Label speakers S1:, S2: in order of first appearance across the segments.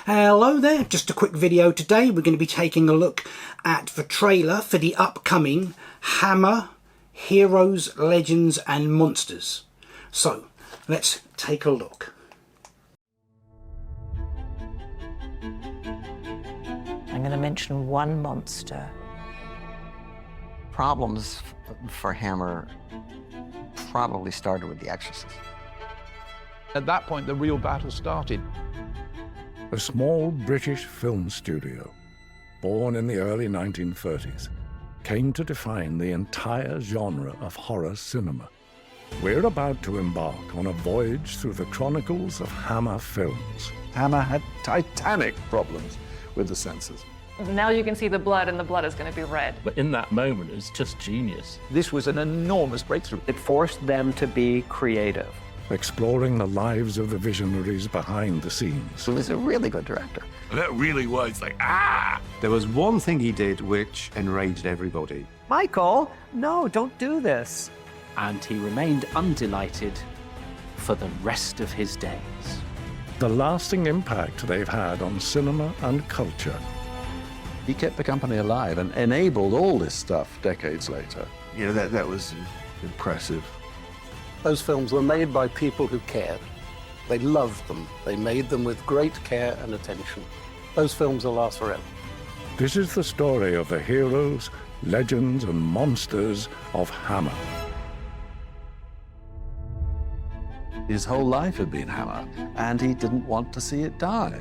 S1: Hello there, just a quick video today. We're going to be taking a look at the trailer for the upcoming Hammer Heroes, Legends and Monsters. So, let's take a look.
S2: I'm going to mention one monster.
S3: Problems for Hammer probably started with The Exorcist.
S4: At that point, the real battle started.
S5: A small British film studio, born in the early 1930s, came to define the entire genre of horror cinema. We're about to embark on a voyage through the chronicles of Hammer films.
S6: Hammer had titanic problems with the censors.
S7: Now you can see the blood, and the blood is going to be red.
S8: But in that moment, it's just genius.
S4: This was an enormous breakthrough.
S9: It forced them to be creative.
S5: Exploring the lives of the visionaries behind the scenes.
S3: He was a really good director.
S5: That really was like, ah!
S10: There was one thing he did which enraged everybody.
S9: Michael, no, don't do this.
S11: And he remained undelighted for the rest of his days.
S5: The lasting impact they've had on cinema and culture.
S6: He kept the company alive and enabled all this stuff decades later.
S10: You know, that was impressive.
S12: Those films were made by people who cared. They loved them. They made them with great care and attention. Those films will last forever.
S5: This is the story of the heroes, legends and monsters of Hammer.
S6: His whole life had been Hammer, and he didn't want to see it die.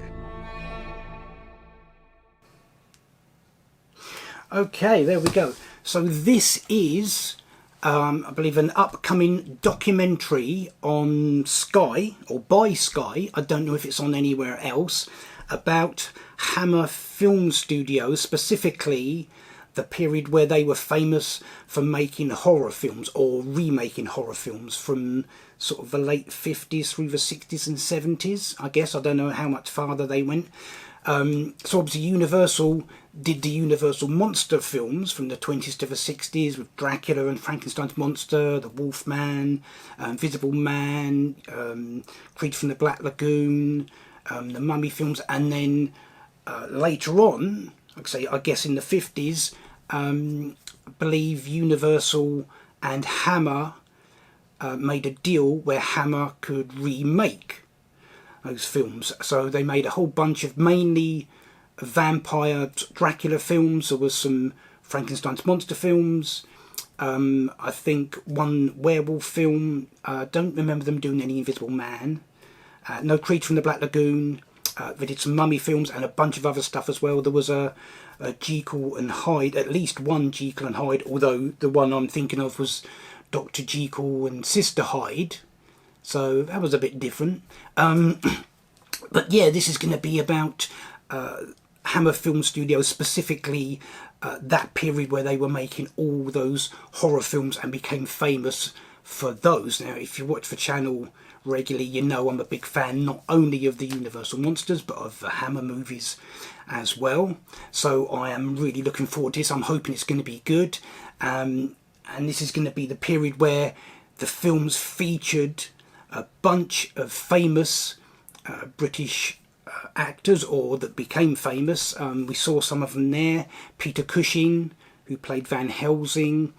S1: Okay, there we go. So this is, I believe, an upcoming documentary on Sky, or by Sky, I don't know if it's on anywhere else, about Hammer Film Studios, specifically the period where they were famous for making horror films, or remaking horror films from sort of the late 50s through the 60s and 70s, I guess. I don't know how much farther they went. So obviously Universal did the Universal monster films from the 20s to the 60s with Dracula and Frankenstein's monster, the Wolfman, Invisible Man, Creature from the Black Lagoon, the Mummy films, and then later on, I guess in the 50s, I believe Universal and Hammer made a deal where Hammer could remake those films. So they made a whole bunch of mainly vampire Dracula films. There was some Frankenstein's monster films. I think one werewolf film. Don't remember them doing any Invisible Man. No Creature from the Black Lagoon. They did some mummy films and a bunch of other stuff as well. There was a Jekyll and Hyde, at least one Jekyll and Hyde, although the one I'm thinking of was Dr. Jekyll and Sister Hyde. So that was a bit different. But yeah, this is going to be about Hammer Film Studios, specifically that period where they were making all those horror films and became famous for those. Now, if you watch the channel regularly, you know I'm a big fan not only of the Universal Monsters, but of the Hammer movies as well. So I am really looking forward to this. I'm hoping it's going to be good. And this is going to be the period where the films featured a bunch of famous British actors, or that became famous. We saw some of them there. Peter Cushing, who played Van Helsing.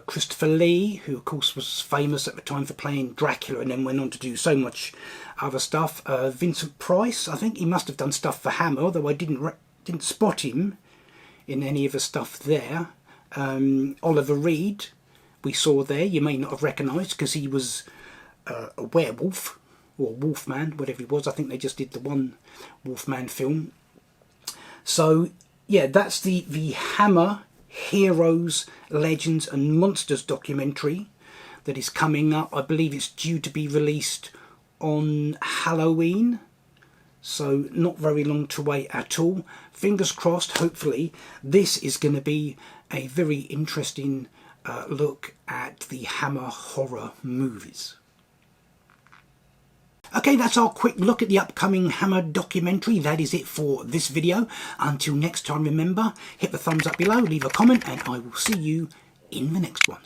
S1: Christopher Lee, who of course was famous at the time for playing Dracula and then went on to do so much other stuff. Vincent Price, I think he must have done stuff for Hammer, although I didn't spot him in any of the stuff there. Oliver Reed, we saw there. You may not have recognised because he was a werewolf, or Wolfman, whatever he was. I think they just did the one Wolfman film. So yeah, that's the Hammer Heroes, Legends and Monsters documentary that is coming up. I believe it's due to be released on Halloween, so not very long to wait at all. Fingers crossed. Hopefully this is going to be a very interesting look at the Hammer horror movies. Okay, that's our quick look at the upcoming Hammer documentary. That is it for this video. Until next time, remember, hit the thumbs up below, leave a comment, and I will see you in the next one.